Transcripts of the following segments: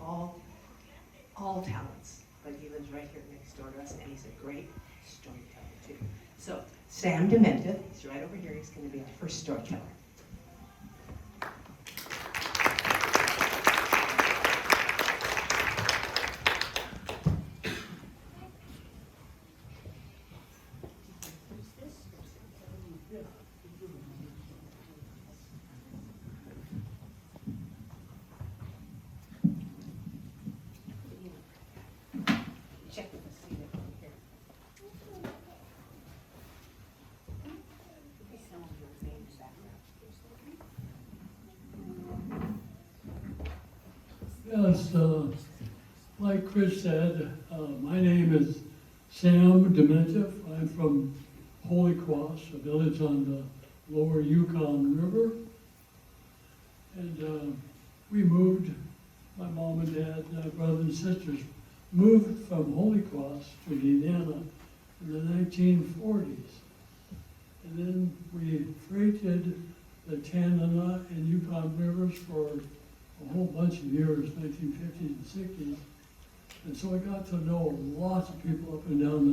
all talents, but he lives right here next door to us, and he's a great storyteller too. So Sam Demented, he's right over here. He's going to be our first storyteller. Check with us, see that here. Yes, like Chris said, my name is Sam Dementif. I'm from Holy Cross, a village on the lower Yukon River. And we moved, my mom and dad, brothers and sisters, moved from Holy Cross to Indiana in the 1940s. And then we freighted the Tanana and Yukon rivers for a whole bunch of years, 1950s and 60s. And so I got to know lots of people up and down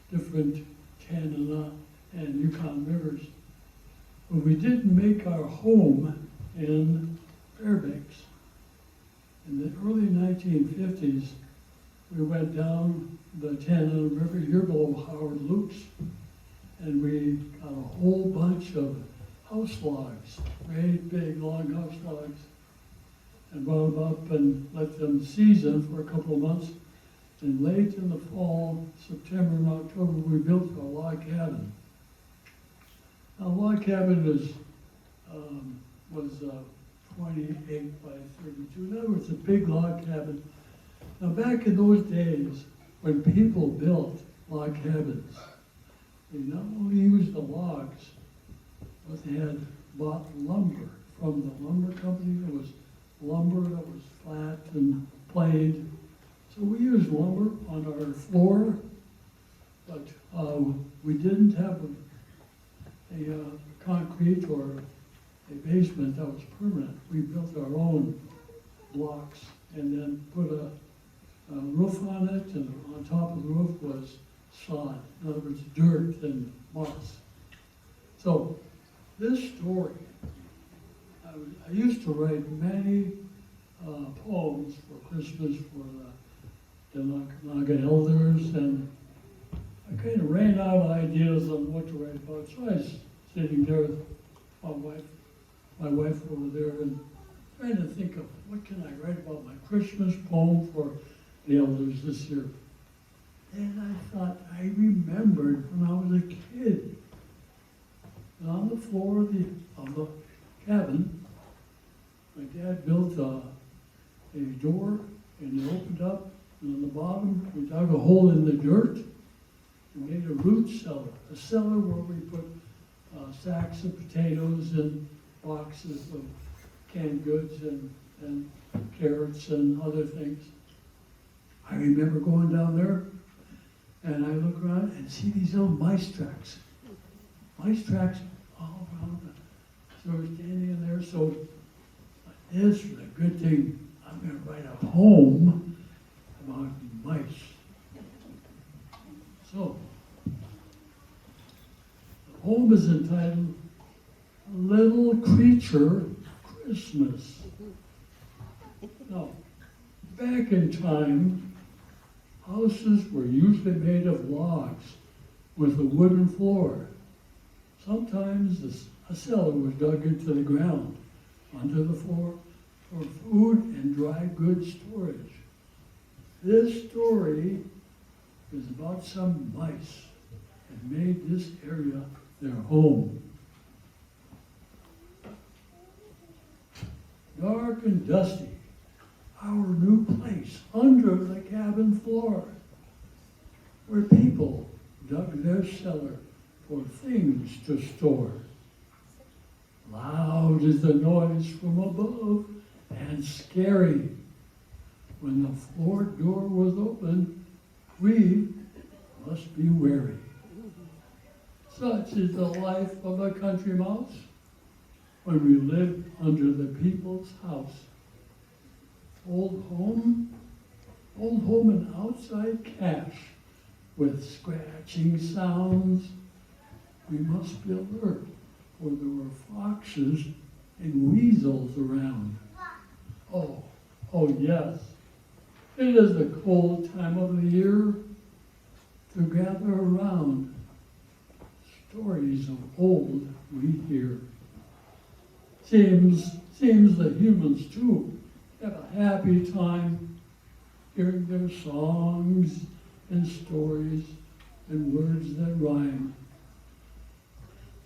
the different Tanana and Yukon rivers. But we did make our home in Fairbanks. In the early 1950s, we went down the Tanana River here below Howard Loops, and we got a whole bunch of house logs, great big long house logs, and brought them up and let them season for a couple of months. And late in the fall, September and October, we built a log cabin. Now, a log cabin was 28 by 32. In other words, a big log cabin. Now, back in those days, when people built log cabins, they not only used the logs, but they had bought lumber from the lumber company. There was lumber that was flat and planed. So we used lumber on our floor, but we didn't have a concrete or a basement that was permanent. We built our own blocks and then put a roof on it, and on top of the roof was sod. In other words, dirt and moss. So this story, I used to write many poems for Christmas for the Naga elders, and I kind of ran out of ideas on what to write about. So I was sitting there with my wife over there, and trying to think of what can I write about my Christmas poem for the elders this year. And I thought, I remembered when I was a kid, and on the floor of the cabin, my dad built a door, and he opened up, and on the bottom, we dug a hole in the dirt and made a root cellar, a cellar where we put sacks of potatoes and boxes of canned goods and carrots and other things. I remember going down there, and I look around and see these little mice tracks. Mice tracks all around. So we're standing in there, so this is a good thing. I'm going to write a poem about mice. So, the poem is entitled Little Creature Christmas. Now, back in time, houses were usually made of logs with a wooden floor. Sometimes a cellar was dug into the ground under the floor for food and dry goods storage. This story is about some mice that made this area their home. Dark and dusty, our new place under the cabin floor, where people dug their cellar for things to store. Loud is the noise from above, and scary. When the floor door was open, we must be wary. Such is the life of a country mouse when we live under the people's house. Old home and outside cache with scratching sounds. We must be alert, for there were foxes and weasels around. Oh yes, it is the cold time of the year to gather around. Stories of old we hear. Seems the humans too have a happy time hearing their songs and stories and words that rhyme.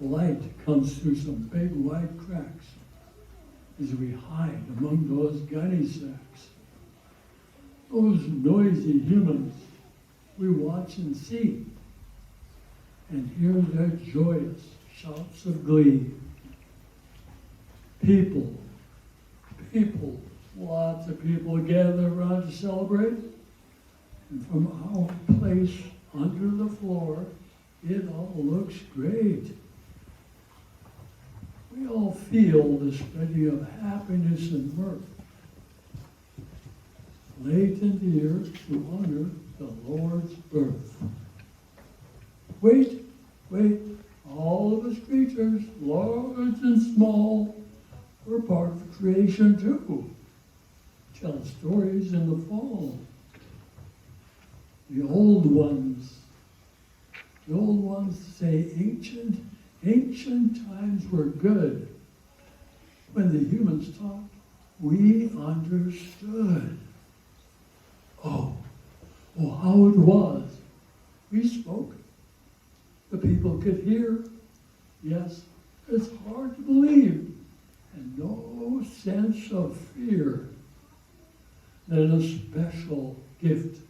Light comes through some big wide cracks as we hide among those gunny sacks. Those noisy humans we watch and see and hear their joyous shouts of glee. People, lots of people gather around to celebrate. And from our place under the floor, it all looks great. We all feel the spreading of happiness and mirth. Late in the year to honor the Lord's birth. Wait, all of us creatures, large and small, we're part of creation too. Tell stories in the fall. The old ones say ancient times were good. When the humans talked, we understood. Oh, how it was. We spoke. The people could hear. Yes, it's hard to believe. And no sense of fear. Then a special gift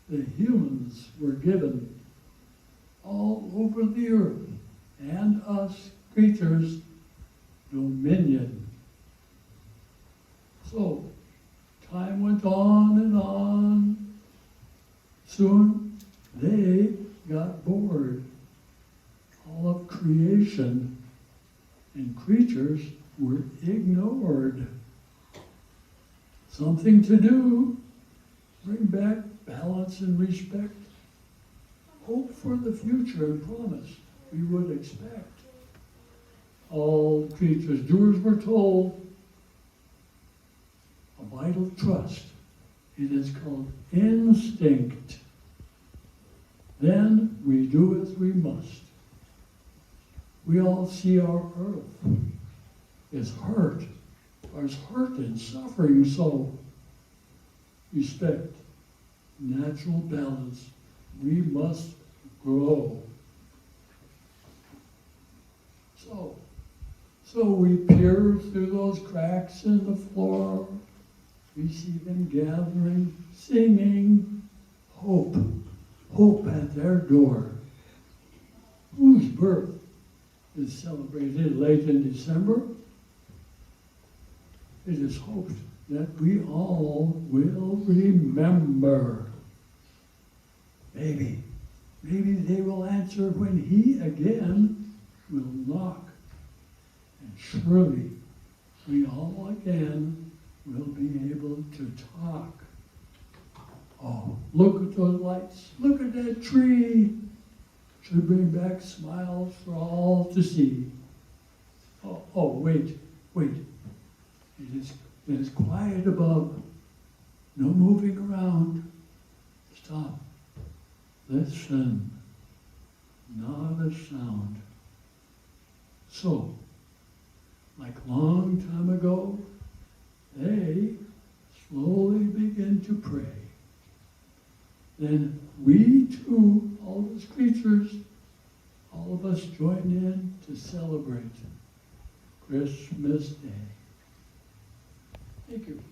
the humans were given all over the earth, and us creatures, dominion. So, time went on and on. Soon, they got bored. All of creation and creatures were ignored. Something to do. Bring back balance and respect. Hope for the future and promise we would expect. All creatures, doers were told, a vital trust. It is called instinct. Then we do as we must. We all see our earth is hurt and suffering, so respect natural balance. We must grow. So we peer through those cracks in the floor. We see them gathering, singing, hope at their door. Whose birth is celebrated late in December? It is hoped that we all will remember. Maybe they will answer when he again will knock. And surely we all again will be able to talk. Oh, look at those lights. Look at that tree. Should bring back smiles for all to see. Oh, wait. It is quiet above. No moving around. Stop. Listen. Not a sound. So, like long time ago, they slowly begin to pray. Then we too, all those creatures, all of us join in to celebrate Christmas Day. Thank you.